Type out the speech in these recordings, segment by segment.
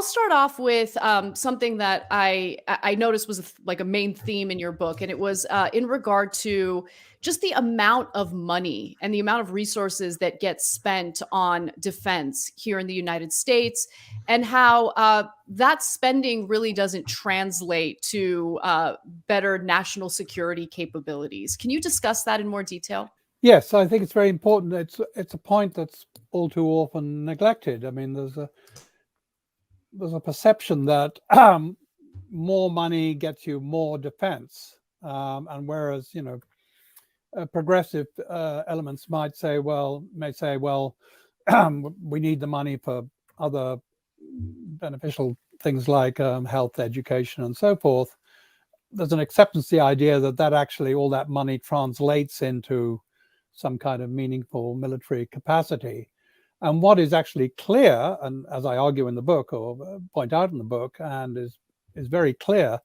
I'll start off with something that I noticed was like a main theme in your book, and it was in regard to just the amount of money and the amount of resources that get spent on defense here in the United States, and how that spending really doesn't translate to better national security capabilities. Can you discuss that in more detail? Yes, I think it's very important. It's a point that's all too often neglected. I mean, there's a perception that more money gets you more defense, and whereas progressive elements might say, well, we need the money for other beneficial things like health, education, and so forth. There's an acceptance of the idea that actually all that money translates into some kind of meaningful military capacity. And what is actually clear, and as I argue in the book or point out in the book, and is very clear,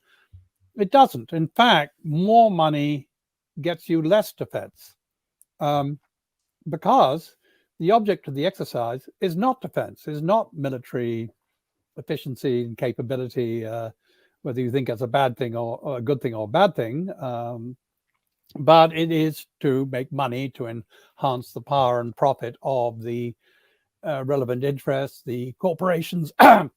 it doesn't. In fact, more money gets you less defense, because the object of the exercise is not defense, is not military efficiency and capability, whether you think it's a bad thing or a good thing or a bad thing. But it is to make money, to enhance the power and profit of the relevant interests, the corporations and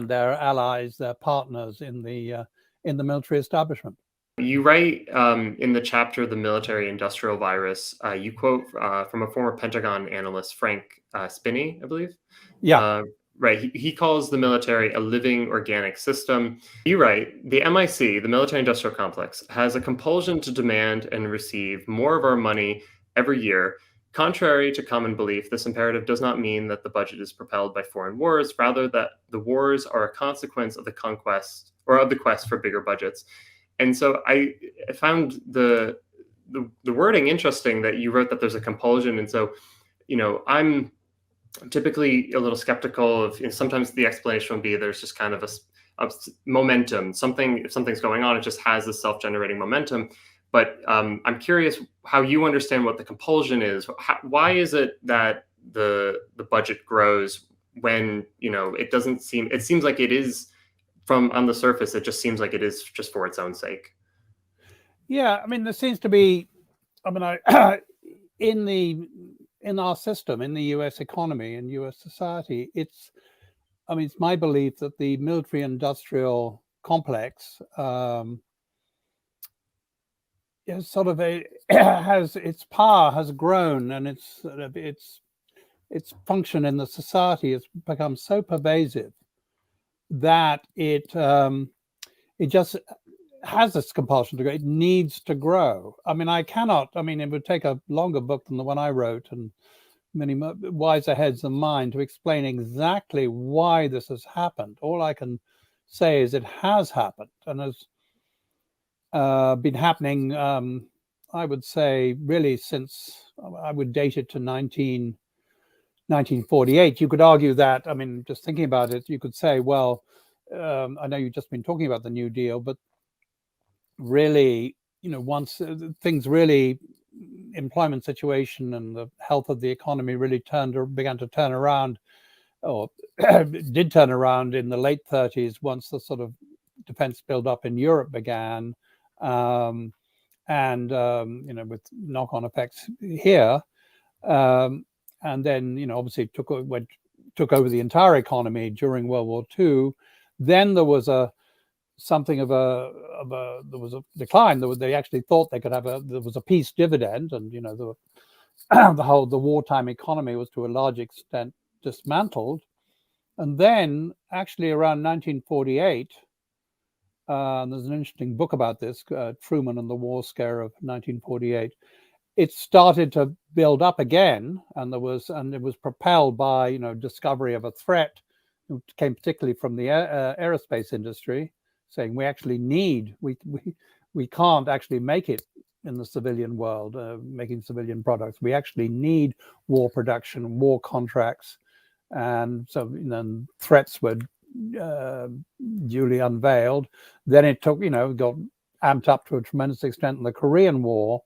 their allies, their partners in the military establishment. You write in the chapter, The Military Industrial Virus, you quote from a former Pentagon analyst, Frank Spinney, I believe. Yeah. Right. He calls the military a living organic system. You write, the MIC, the military industrial complex, has a compulsion to demand and receive more of our money every year. Contrary to common belief, this imperative does not mean that the budget is propelled by foreign wars, rather that the wars are a consequence of the conquest or of the quest for bigger budgets. And so I found the wording interesting, that you wrote that there's a compulsion. And so, I'm typically a little skeptical of, sometimes the explanation would be there's just kind of a momentum. If something's going on, it just has this self-generating momentum. But I'm curious how you understand what the compulsion is. Why is it that the budget grows when, it doesn't seem, it seems like it is, from on the surface, it just seems like it is just for its own sake. Yeah, I mean, there seems to be, in our system, in the US economy and US society, it's my belief that the military industrial complex is sort of has its power has grown, and its function in the society has become so pervasive that it just has this compulsion to grow. It needs to grow. It would take a longer book than the one I wrote, and many wiser heads than mine, to explain exactly why this has happened. All I can say is it has happened, and has been happening, I would say, really since, I would date it to 1948. You could argue that, just thinking about it, you could say, well, I know you've just been talking about the New Deal, but really, once things really, employment situation and the health of the economy really began to turn around, or did turn around in the late 30s, once the sort of defense build-up in Europe began, and with knock-on effects here, and then obviously took over the entire economy during World War II. Then there was something of a decline. They actually thought they could there was a peace dividend, and the wartime economy was to a large extent dismantled. And then actually around 1948, there's an interesting book about this, Truman and the War Scare of 1948. It started to build up again, and it was propelled by discovery of a threat. It came particularly from the aerospace industry, saying we can't actually make it in the civilian world, making civilian products. We actually need war production, war contracts, and so then threats were duly unveiled. Then it got amped up to a tremendous extent in the Korean War.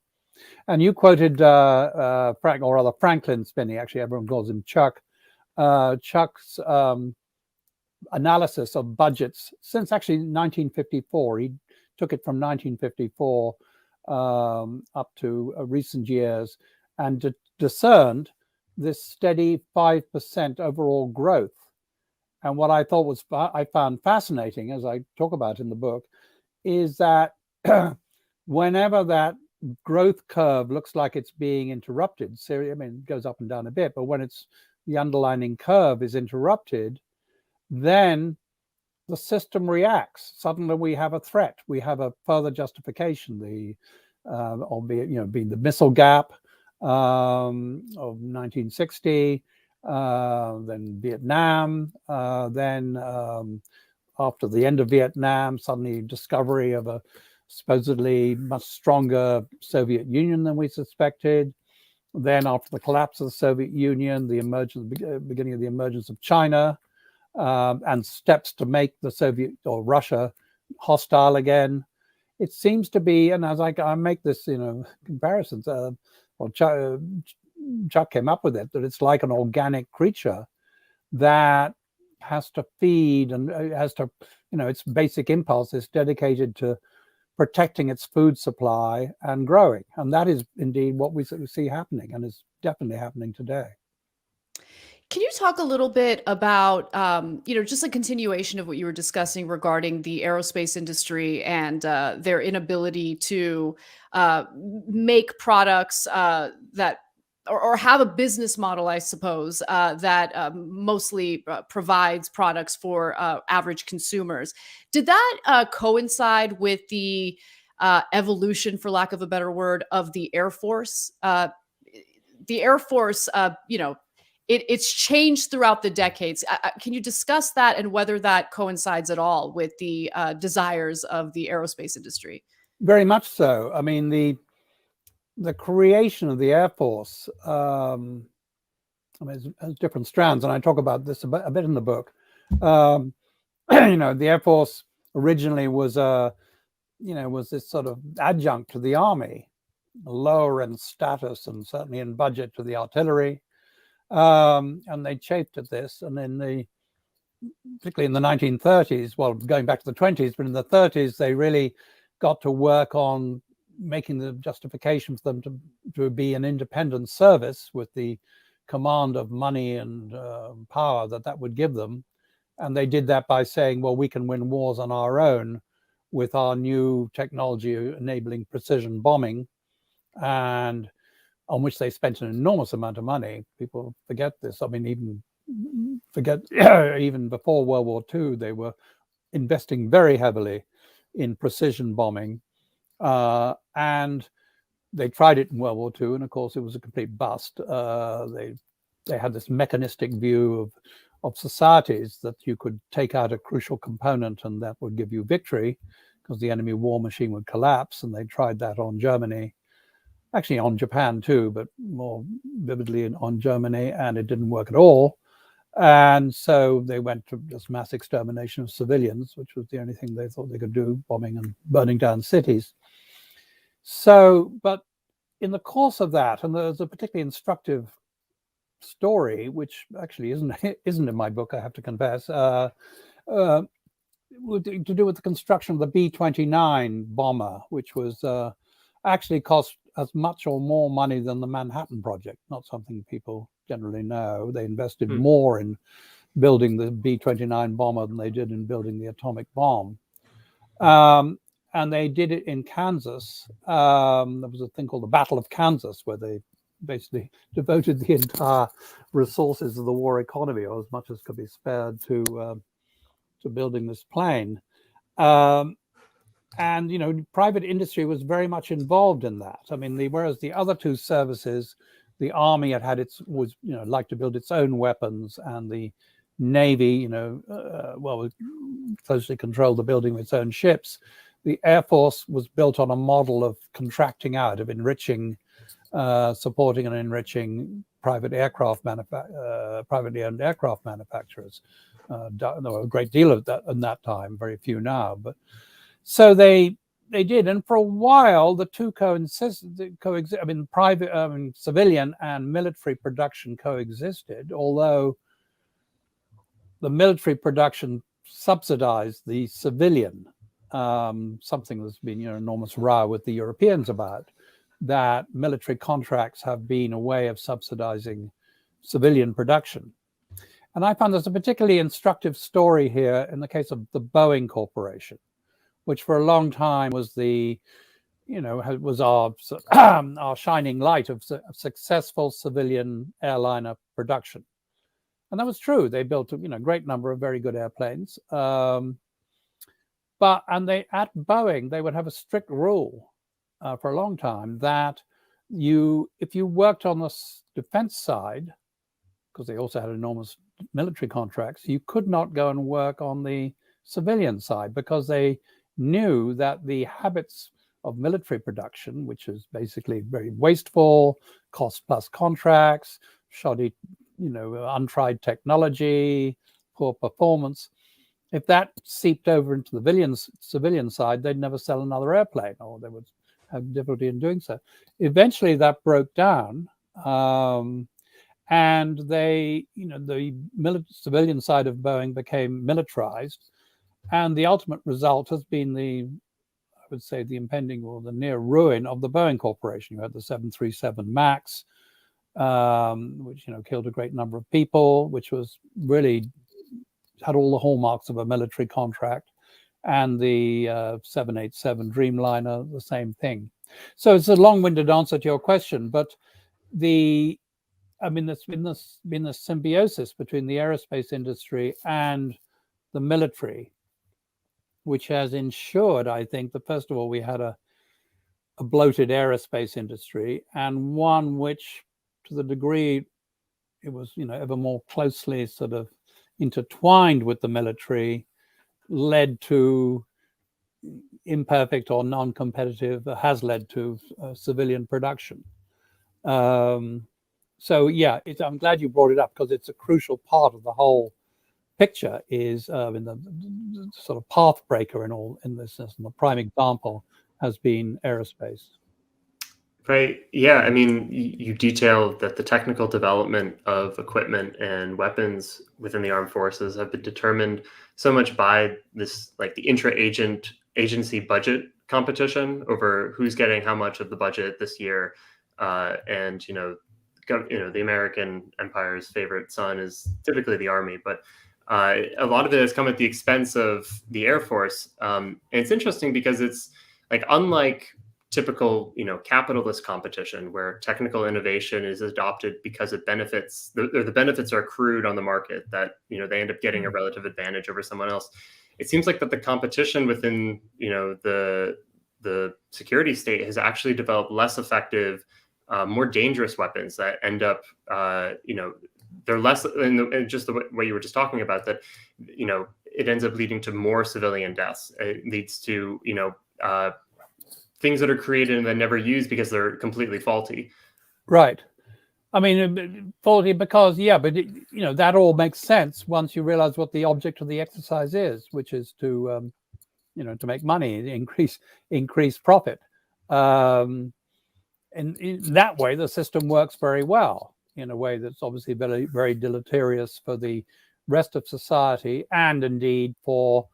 And you quoted Franklin Spinney. Actually, everyone calls him Chuck. Chuck's analysis of budgets since actually 1954. He took it from 1954 up to recent years, and discerned this steady 5% overall growth. And what I found fascinating, as I talk about in the book, is that whenever that growth curve looks like it's being interrupted, I mean, it goes up and down a bit, but when the underlying curve is interrupted, then the system reacts. Suddenly we have a threat. We have a further justification, albeit, being the missile gap of 1960, then Vietnam, then after the end of Vietnam, suddenly discovery of a supposedly much stronger Soviet Union than we suspected. Then after the collapse of the Soviet Union, the beginning of the emergence of China, and steps to make the Soviet or Russia hostile again. It seems to be, and as I make this, comparisons, Chuck came up with it, that it's like an organic creature that has to feed and has to, its basic impulse is dedicated to protecting its food supply and growing. And that is indeed what we see happening, and is definitely happening today. Can you talk a little bit about, just a continuation of what you were discussing regarding the aerospace industry and their inability to make products that, or have a business model, I suppose, that mostly provides products for average consumers. Did that coincide with the evolution, for lack of a better word, of the Air Force? The Air Force, it's changed throughout the decades. Can you discuss that and whether that coincides at all with the desires of the aerospace industry? Very much so. I mean, the creation of the Air Force has different strands, and I talk about this a bit in the book. The Air Force originally was this sort of adjunct to the Army, lower in status and certainly in budget to the artillery. And they chafed at this, and particularly in the 1930s, well, going back to the 20s, but in the 30s, they really got to work on making the justification for them to be an independent service with the command of money and power that would give them. And they did that by saying, well, we can win wars on our own with our new technology enabling precision bombing, and on which they spent an enormous amount of money. People forget this. I mean, even before World War II, they were investing very heavily in precision bombing. And they tried it in World War II, and of course, it was a complete bust. They had this mechanistic view of societies that you could take out a crucial component and that would give you victory, because the enemy war machine would collapse. And they tried that on Germany. Actually on Japan too, but more vividly on Germany, and it didn't work at all. And so they went to just mass extermination of civilians, which was the only thing they thought they could do, bombing and burning down cities. So, but in the course of that, and there's a particularly instructive story, which actually isn't in my book, I have to confess, to do with the construction of the B-29 bomber, which was actually cost as much or more money than the Manhattan Project. Not something people generally know. They invested more in building the B-29 bomber than they did in building the atomic bomb. And they did it in Kansas. There was a thing called the Battle of Kansas, where they basically devoted the entire resources of the war economy, or as much as could be spared, to building this plane. And private industry was very much involved in that. I mean, whereas the other two services, the Army liked to build its own weapons, and the Navy, closely controlled the building of its own ships. The Air Force was built on a model of contracting out, of enriching, supporting and enriching privately owned aircraft manufacturers. There were a great deal of that in that time, very few now, but. So they did, and for a while the two coexist. I mean, civilian and military production coexisted. Although the military production subsidized the civilian, something that's been enormous row with the Europeans about, that military contracts have been a way of subsidizing civilian production. And I found there's a particularly instructive story here in the case of the Boeing Corporation, which for a long time was was our shining light of successful civilian airliner production. And that was true. They built a great number of very good airplanes. At Boeing, they would have a strict rule for a long time that if you worked on the defense side, because they also had enormous military contracts, you could not go and work on the civilian side, because they knew that the habits of military production, which is basically very wasteful, cost plus contracts, shoddy, untried technology, poor performance, if that seeped over into the civilian side, they'd never sell another airplane, or they would have difficulty in doing so. Eventually that broke down, and the civilian side of Boeing became militarized, and the ultimate result has been the impending or the near ruin of the Boeing Corporation. You had the 737 MAX, which killed a great number of people, which was really had all the hallmarks of a military contract, and the 787 Dreamliner, the same thing. So it's a long-winded answer to your question, but there's been this symbiosis between the aerospace industry and the military, which has ensured, I think, that first of all, we had a bloated aerospace industry, and one which, to the degree it was, ever more closely sort of intertwined with the military, led to imperfect or non-competitive, has led to civilian production. So yeah, I'm glad you brought it up, because it's a crucial part of the whole picture, is in the sort of path breaker in this, and the prime example has been aerospace. Right. Yeah. I mean, you detailed that the technical development of equipment and weapons within the armed forces have been determined so much by this, like the agency budget competition over who's getting how much of the budget this year. And, the American empire's favorite son is typically the Army, but a lot of it has come at the expense of the Air Force. And it's interesting because it's like, unlike typical, capitalist competition where technical innovation is adopted because it benefits, the benefits are accrued on the market, that, they end up getting a relative advantage over someone else. It seems like that the competition within, the security state has actually developed less effective, more dangerous weapons that end up, they're less, and just the way you were just talking about, that, it ends up leading to more civilian deaths. It leads to, things that are created and then never used because they're completely faulty. Right. I mean, faulty because, but that all makes sense once you realize what the object of the exercise is, which is to, to make money, increase profit. And in that way, the system works very well, in a way that's obviously very, very deleterious for the rest of society, and indeed for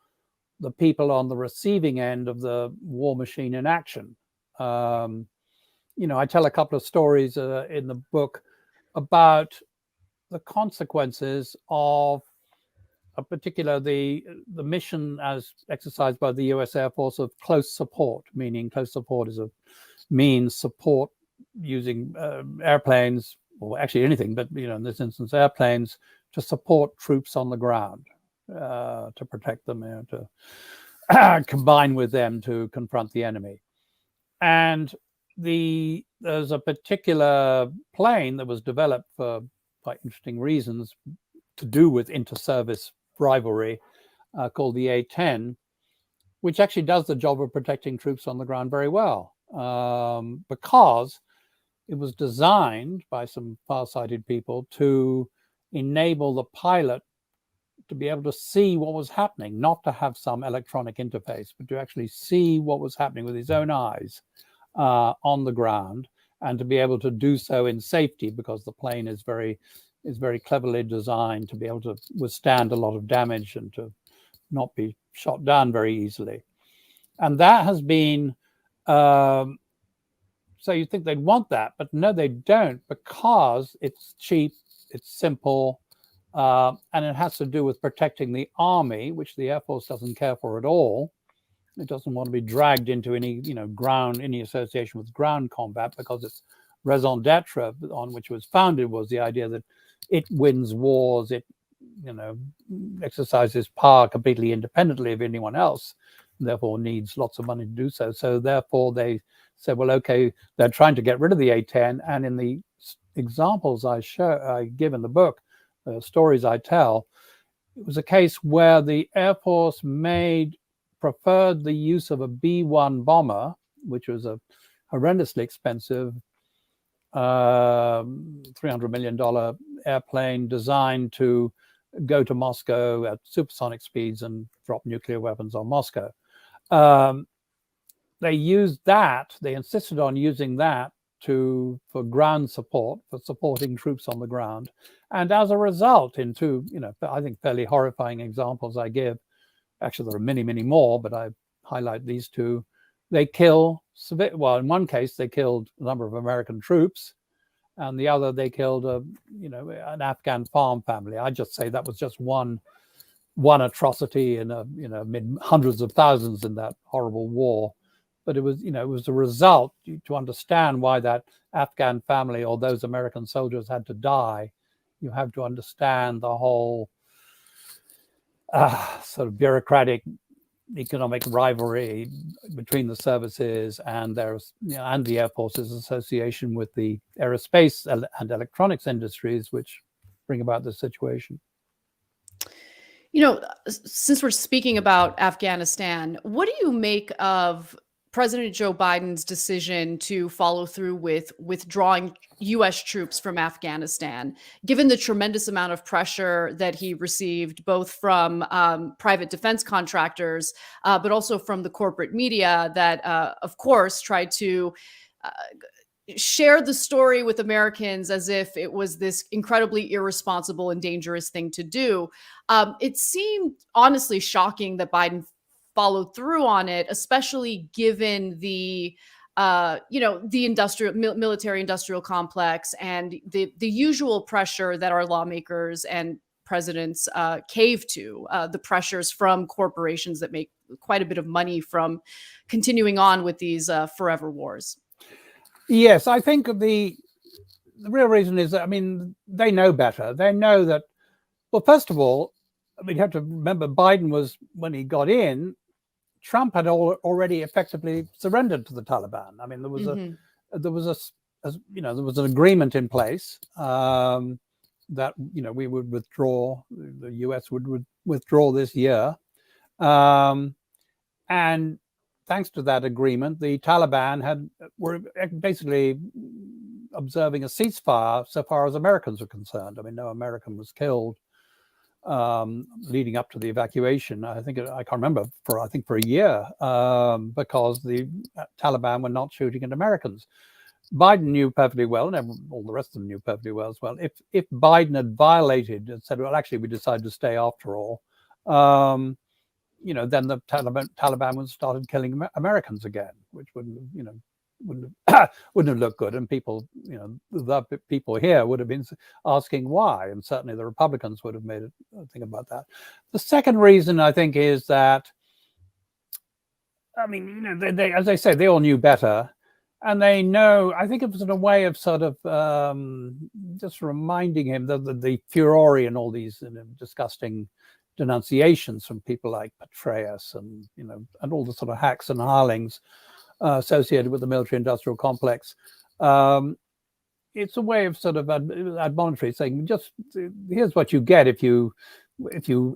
the people on the receiving end of the war machine in action. I tell a couple of stories in the book about the consequences of a particular, the mission as exercised by the US Air Force of close support, meaning close support means support using airplanes, or actually anything, but in this instance airplanes, to support troops on the ground, to protect them, to combine with them to confront the enemy. And there's a particular plane that was developed for quite interesting reasons to do with inter-service rivalry, called the A-10, which actually does the job of protecting troops on the ground very well, because it was designed by some far-sighted people to enable the pilot to be able to see what was happening, not to have some electronic interface, but to actually see what was happening with his own eyes on the ground, and to be able to do so in safety, because the plane is very is very cleverly designed to be able to withstand a lot of damage and to not be shot down very easily. And that has been, so you think they'd want that, but no, they don't, because it's cheap, it's simple, and it has to do with protecting the army, which the Air Force doesn't care for at all. It doesn't want to be dragged into any, any association with ground combat, because its raison d'etre on which it was founded was the idea that it wins wars, it, exercises power completely independently of anyone else, and therefore needs lots of money to do so. So therefore they said, well, okay, they're trying to get rid of the A-10, and in the examples I give in the book, stories I tell, it was a case where the Air Force preferred the use of a B-1 bomber, which was a horrendously expensive $300 million airplane designed to go to Moscow at supersonic speeds and drop nuclear weapons on Moscow. They insisted on using that for ground support, for supporting troops on the ground. And as a result, in two, I think fairly horrifying examples I give, actually there are many, many more, but I highlight these two, they kill, well, in one case, they killed a number of American troops, and the other, they killed an Afghan farm family. I just say that was just one atrocity in mid hundreds of thousands in that horrible war. But it was a result. To understand why that Afghan family or those American soldiers had to die, you have to understand the whole sort of bureaucratic economic rivalry between the services and and the Air Force's association with the aerospace and electronics industries, which bring about this situation. Since we're speaking about Afghanistan, what do you make of President Joe Biden's decision to follow through with withdrawing U.S. troops from Afghanistan, given the tremendous amount of pressure that he received, both from private defense contractors, but also from the corporate media that, of course, tried to share the story with Americans as if it was this incredibly irresponsible and dangerous thing to do? It seemed honestly shocking that Biden followed through on it, especially given the the military industrial complex and the usual pressure that our lawmakers and presidents cave to, the pressures from corporations that make quite a bit of money from continuing on with these forever wars. Yes, I think the real reason is that, they know better. They know that, well, first of all, you have to remember Biden was, when he got in, Trump had already effectively surrendered to the Taliban. There was an agreement in place that we would withdraw, the U.S. would withdraw this year, and thanks to that agreement, the Taliban were basically observing a ceasefire so far as Americans were concerned. No American was killed leading up to the evacuation. I can't remember, for a year, because the Taliban were not shooting at Americans. Biden knew perfectly well, and all the rest of them knew perfectly well as well, if Biden had violated and said, well, actually, we decided to stay after all, then the Taliban would have started killing Americans again, which wouldn't have looked good, and people, the people here would have been asking why, and certainly the Republicans would have made a thing about that. The second reason, I think, is that, they, as I say, they all knew better, and they know. I think it was in a way of sort of just reminding him that the furore and all these disgusting denunciations from people like Petraeus and and all the sort of hacks and harlings associated with the military-industrial complex. It's a way of sort of admonitory, saying, just here's what you get if you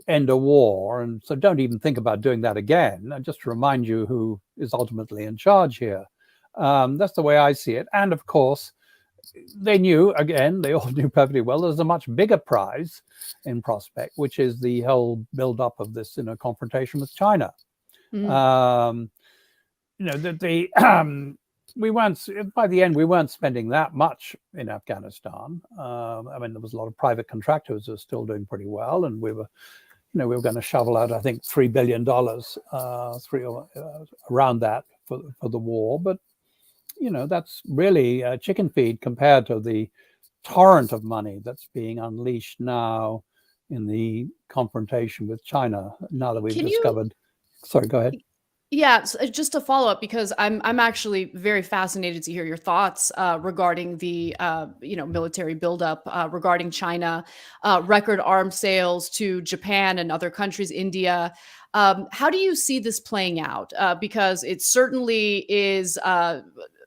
end a war, and so don't even think about doing that again. And just to remind you who is ultimately in charge here. That's the way I see it. And of course, they all knew perfectly well there's a much bigger prize in prospect, which is the whole build-up of this confrontation with China. Mm-hmm. we weren't, by the end, we weren't spending that much in Afghanistan. I mean, there was a lot of private contractors who were still doing pretty well, and we were going to shovel out, I think, $3 billion, around that for the war. But that's really chicken feed compared to the torrent of money that's being unleashed now in the confrontation with China. Now that we've discovered. Sorry, go ahead. Yeah, so just to follow up, because I'm actually very fascinated to hear your thoughts regarding the military buildup regarding China, record arms sales to Japan and other countries, India. How do you see this playing out? Because it certainly is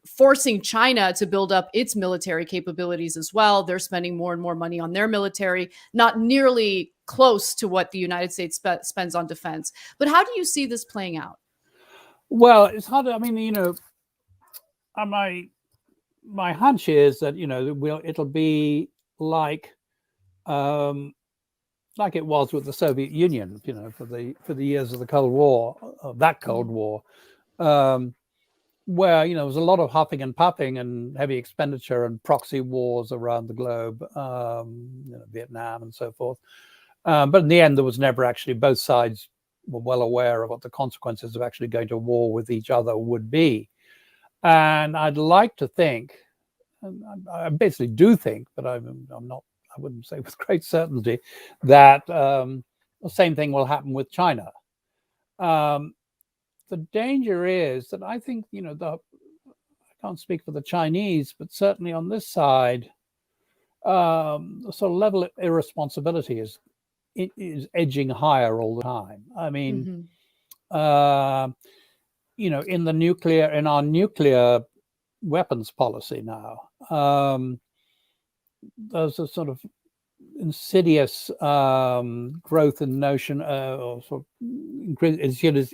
forcing China to build up its military capabilities as well. They're spending more and more money on their military, not nearly close to what the United States spends on defense. But how do you see this playing out? Well, it's hard. I mean, my hunch is that it'll be like it was with the Soviet Union, for the years of the Cold War, that Cold War, where there was a lot of huffing and puffing and heavy expenditure and proxy wars around the globe, Vietnam and so forth. But in the end, there was never actually, both sides were well aware of what the consequences of actually going to war with each other would be. And I'd like to think, and I basically do think, but I wouldn't say with great certainty, that the same thing will happen with China. The danger is that I think, I can't speak for the Chinese, but certainly on this side, the sort of level of irresponsibility is edging higher all the time. I mean, in our nuclear weapons policy now, there's a sort of insidious growth in notion, or sort of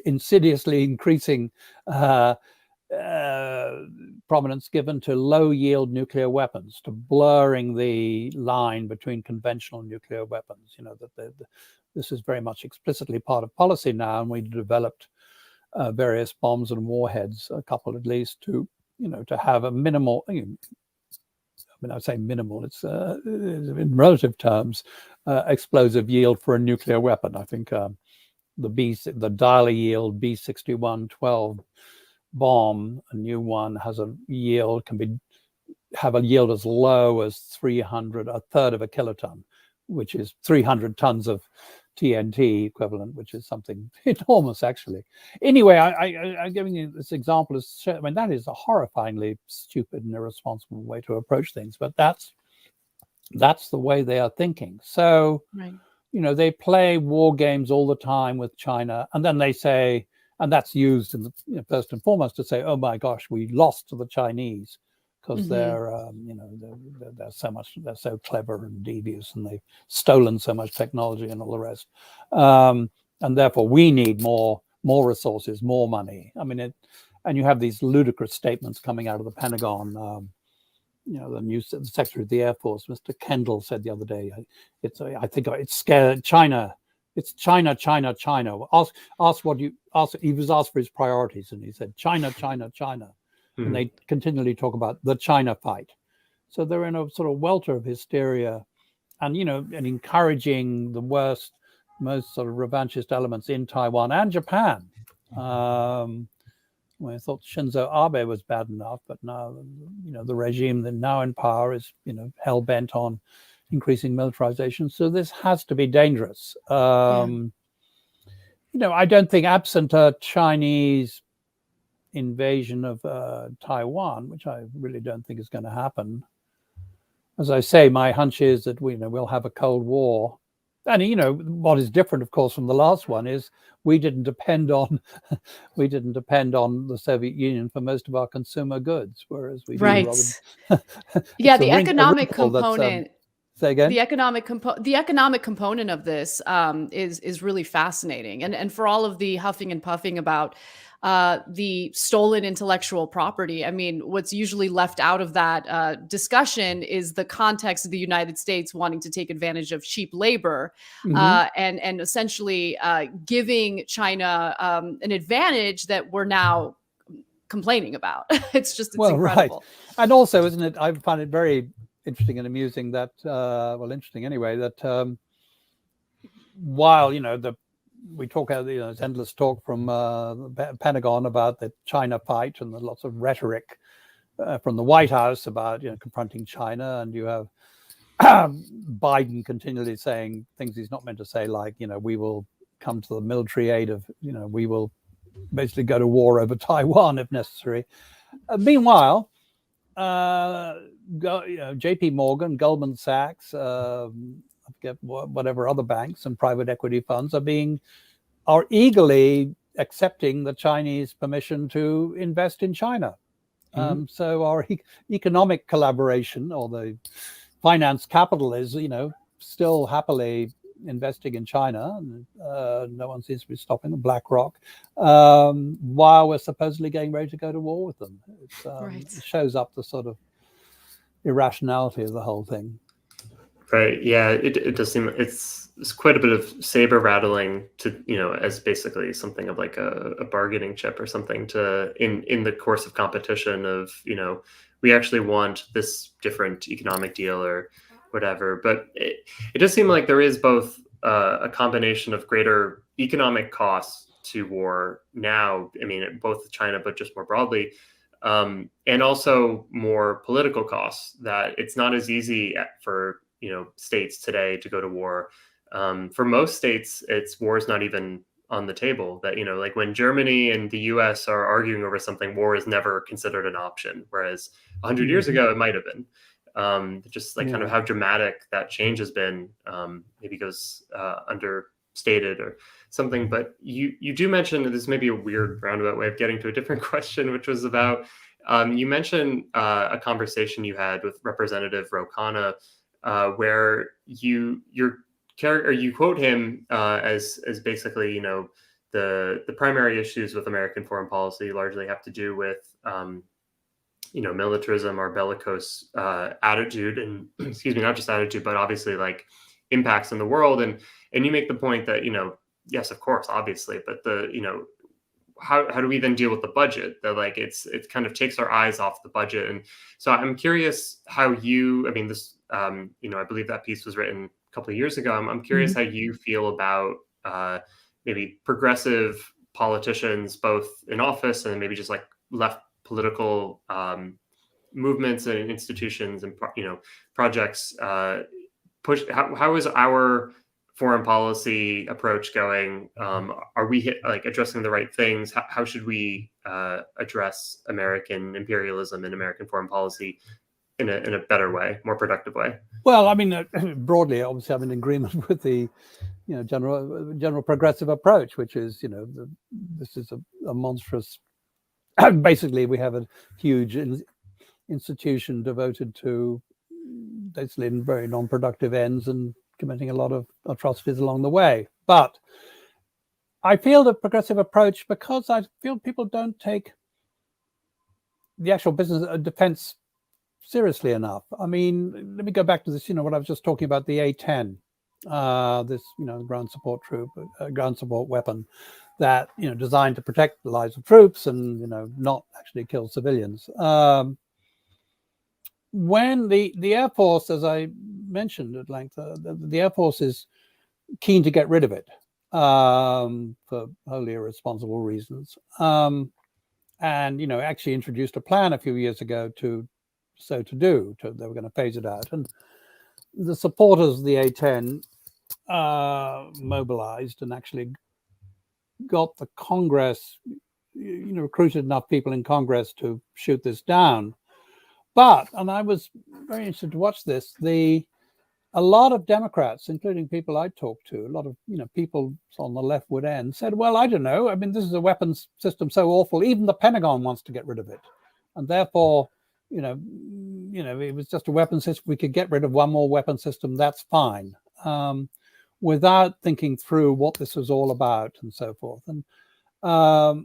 insidiously increasing prominence given to low yield nuclear weapons, to blurring the line between conventional nuclear weapons. That this is very much explicitly part of policy now, and we developed various bombs and warheads, a couple at least, to have a minimal. I say minimal, it's in relative terms, explosive yield for a nuclear weapon. I think the dialer yield B6112 bomb, a new one, has a yield, have a yield as low as 300, a third of a kiloton, which is 300 tons of TNT equivalent, which is something enormous, actually. Anyway, I'm giving you this example. That is a horrifyingly stupid and irresponsible way to approach things, but that's the way they are thinking. So, right. They play war games all the time with China, and then they say, and that's used in first and foremost to say, oh my gosh, we lost to the Chinese because they're so clever and devious, and they've stolen so much technology and all the rest, and therefore we need more resources, more money. And you have these ludicrous statements coming out of the Pentagon. The new Secretary of the Air Force, Mr. Kendall, said the other day, I think it's scared China. It's China, China, China. Ask what you ask. He was asked for his priorities, and he said China, China, China. And they continually talk about the China fight. So they're in a sort of welter of hysteria, and and encouraging the worst, most sort of revanchist elements in Taiwan and Japan. I thought Shinzo Abe was bad enough, but now the regime that now in power is hell bent on increasing militarization. So this has to be dangerous. I don't think, absent a Chinese invasion of Taiwan, which I really don't think is going to happen. As I say, my hunch is that we'll have a Cold War. And what is different, of course, from the last one is we didn't depend on the Soviet Union for most of our consumer goods, whereas we right. do. Yeah, the economic component. Say again? The economic component of this is really fascinating, and for all of the huffing and puffing about the stolen intellectual property, what's usually left out of that discussion is the context of the United States wanting to take advantage of cheap labor, and essentially giving China an advantage that we're now complaining about. It's Well, right. incredible. And also, isn't it, I find it very interesting and amusing that, well, interesting anyway, that while, we talk, there's endless talk from the Pentagon about the China fight, and there's lots of rhetoric from the White House about, confronting China, and you have Biden continually saying things he's not meant to say, like, we will come to the military aid of, we will basically go to war over Taiwan if necessary. Meanwhile, JP Morgan, Goldman Sachs, I forget whatever other banks and private equity funds are eagerly accepting the Chinese permission to invest in China. So our economic collaboration, or the finance capital, is, still happily investing in China. No one seems to be stopping them, BlackRock, while we're supposedly getting ready to go to war with them. It shows up the sort of irrationality of the whole thing. Right. Yeah, it does seem it's quite a bit of saber rattling to, as basically something of like a bargaining chip or something to in the course of competition of, we actually want this different economic deal or whatever. But it does seem like there is both a combination of greater economic costs to war now, both China, but just more broadly, and also more political costs, that it's not as easy for states today to go to war. For most states, war is not even on the table. That, like when Germany and the US are arguing over something, war is never considered an option. Whereas 100 years ago, it might have been. Just like kind of how dramatic that change has been, maybe goes understated or something. But you do mention, this may be a weird roundabout way of getting to a different question, which was about, you mentioned a conversation you had with Representative Ro Khanna, where you quote him as basically, the primary issues with American foreign policy largely have to do with militarism or bellicose attitude, and excuse me, not just attitude, but obviously like impacts in the world. And you make the point that, yes, of course, obviously, but how do we then deal with the budget? That like it kind of takes our eyes off the budget. And so I'm curious how this, I believe that piece was written a couple of years ago. I'm curious how you feel about maybe progressive politicians, both in office and maybe just like left political movements and institutions and projects push. How is our foreign policy approach going? Are we addressing the right things? How should we address American imperialism and American foreign policy in a better way, more productive way? Well, broadly, obviously, I'm in agreement with the general progressive approach, which is, this is a monstrous. Basically, we have a huge institution devoted to basically very non-productive ends and committing a lot of atrocities along the way. But I feel the progressive approach, because I feel people don't take the actual business of defense seriously enough. Let me go back to this, what I was just talking about, the A-10, this, ground support troop, ground support weapon that, designed to protect the lives of troops and, not actually kill civilians. When the Air Force, as I mentioned at length, the Air Force is keen to get rid of it for wholly irresponsible reasons. And, actually introduced a plan a few years ago they were going to phase it out. And the supporters of the A-10 mobilized and actually got the Congress, recruited enough people in Congress to shoot this down. But, and I was very interested to watch this, a lot of Democrats, including people I talked to, a lot of people on the leftward end, said, well, I don't know. This is a weapons system so awful, even the Pentagon wants to get rid of it. And therefore, it was just a weapon system. We could get rid of one more weapon system, that's fine. Without thinking through what this was all about and so forth. And I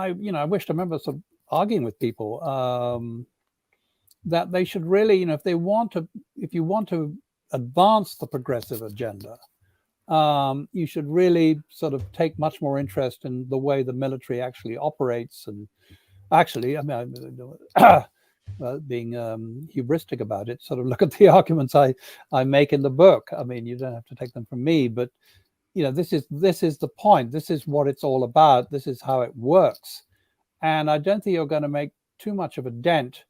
remember sort of arguing with people that they should really, if you want to advance the progressive agenda, you should really sort of take much more interest in the way the military actually operates and Actually, I mean, being hubristic about it, sort of look at the arguments I make in the book. I mean, you don't have to take them from me, but this is the point. This is what it's all about. This is how it works, and I don't think you're going to make too much of a dent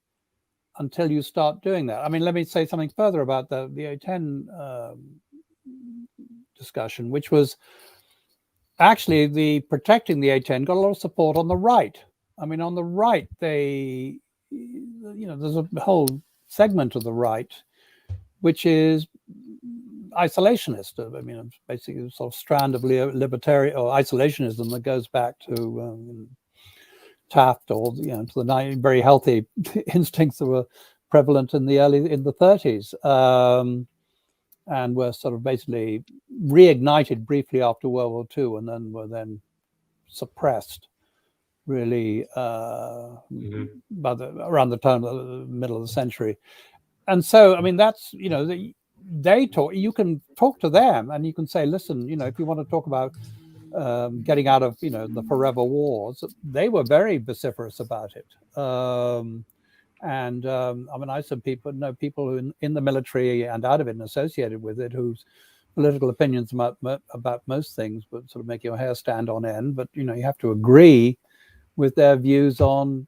until you start doing that. I mean, let me say something further about the A10 discussion, which was actually the protecting the A10 got a lot of support on the right. I mean, on the right, there's a whole segment of the right which is isolationist. I mean, basically a sort of strand of libertarian or isolationism that goes back to Taft, or to the very healthy instincts that were prevalent in the 30s, and were sort of basically reignited briefly after World War II, and then were suppressed really by around the turn of the middle of the century. And so, I mean, that's they talk. You can talk to them, and you can say, listen, if you want to talk about getting out of the forever wars, they were very vociferous about it. I mean, I know people who in the military and out of it and associated with it, whose political opinions about most things would sort of make your hair stand on end. But you have to agree with their views on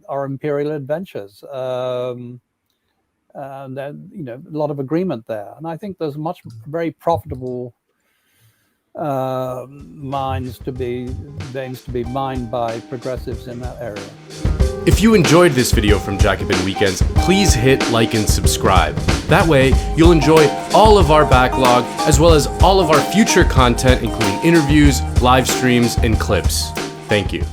our imperial adventures. And then a lot of agreement there, and I think there's very profitable veins to be mined by progressives in that area. If you enjoyed this video from Jacobin Weekends, please hit like and subscribe. That way, you'll enjoy all of our backlog, as well as all of our future content, including interviews, live streams, and clips. Thank you.